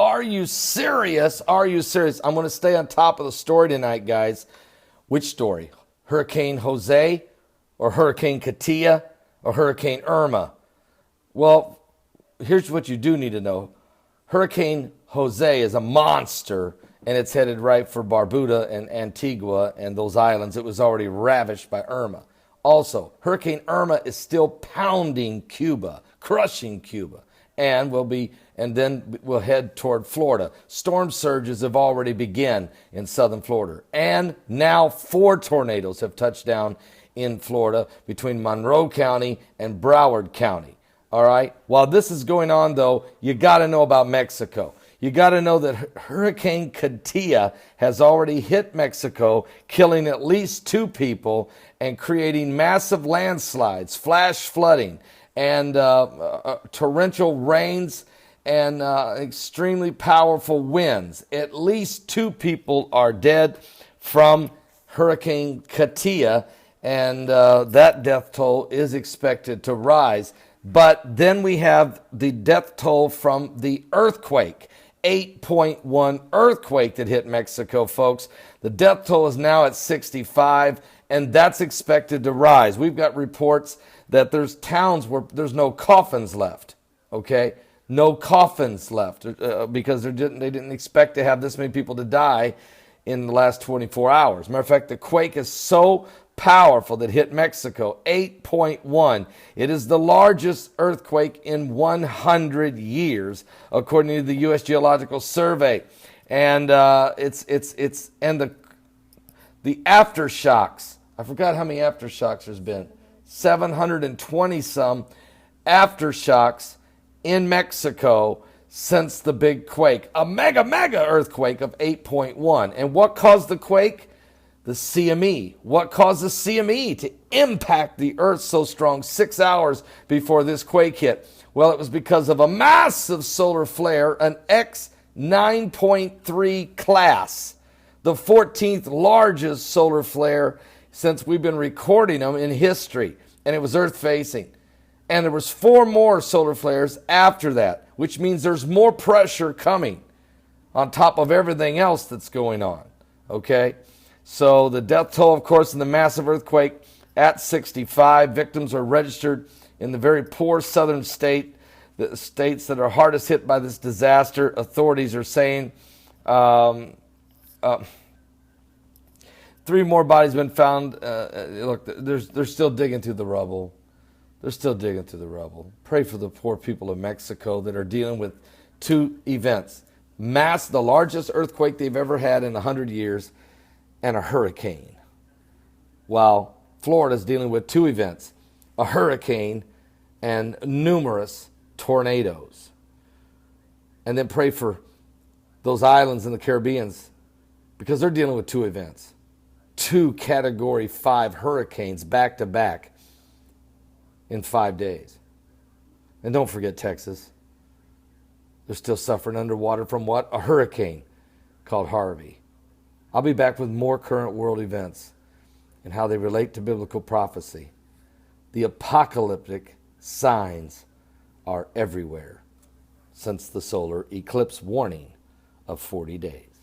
Are you serious? Are you serious? I'm going to stay on top of the story tonight, guys. Which story? Hurricane Jose or Hurricane Katia or Hurricane Irma? Well, here's what you do need to know. Hurricane Jose is a monster, and it's headed right for Barbuda and Antigua and those islands. It was already ravished by Irma. Also, Hurricane Irma is still pounding Cuba, crushing Cuba, and then we'll head toward Florida. Storm surges have already begun in southern Florida, and now 4 tornadoes have touched down in Florida between Monroe County and Broward County. All right. While this is going on, though, you got to know about Mexico. You got to know that Hurricane Katia has already hit Mexico, killing at least 2 people and creating massive landslides, flash flooding, and torrential rains and extremely powerful winds. At least 2 people are dead from Hurricane Katia, and that death toll is expected to rise. But then we have the death toll from the earthquake. 8.1 earthquake that hit Mexico, folks. The death toll is now at 65, and that's expected to rise. We've got reports that there's towns where there's no coffins left, okay? No coffins left because they didn't expect to have this many people to die in the last 24 hours. Matter of fact, the quake is so powerful that hit Mexico, 8.1. It is the largest earthquake in 100 years, according to the U.S. Geological Survey. And the aftershocks. I forgot how many aftershocks there's been. 720 some aftershocks in Mexico since the big quake. A mega earthquake of 8.1. And what caused the quake? The CME. What caused the CME to impact the earth so strong 6 hours before this quake hit? Well, it was because of a massive solar flare, an X 9.3 class, the 14th largest solar flare since we've been recording them in history, and it was earth-facing. And there was 4 more solar flares after that, which means there's more pressure coming on top of everything else that's going on, okay? So the death toll, of course, in the massive earthquake at 65. Victims are registered in the very poor southern state, the states that are hardest hit by this disaster. Authorities are saying 3 more bodies have been found. Look, they're still digging through the rubble. They're still digging through the rubble. Pray for the poor people of Mexico that are dealing with 2 events. The largest earthquake they've ever had in 100 years, and a hurricane, while Florida's dealing with 2 events, a hurricane and numerous tornadoes. And then pray for those islands in the Caribbean, because they're dealing with 2 events, 2 Category 5 hurricanes back to back in 5 days. And don't forget Texas. They're still suffering underwater from what? A hurricane called Harvey. I'll be back with more current world events and how they relate to biblical prophecy. The apocalyptic signs are everywhere since the solar eclipse warning of 40 days.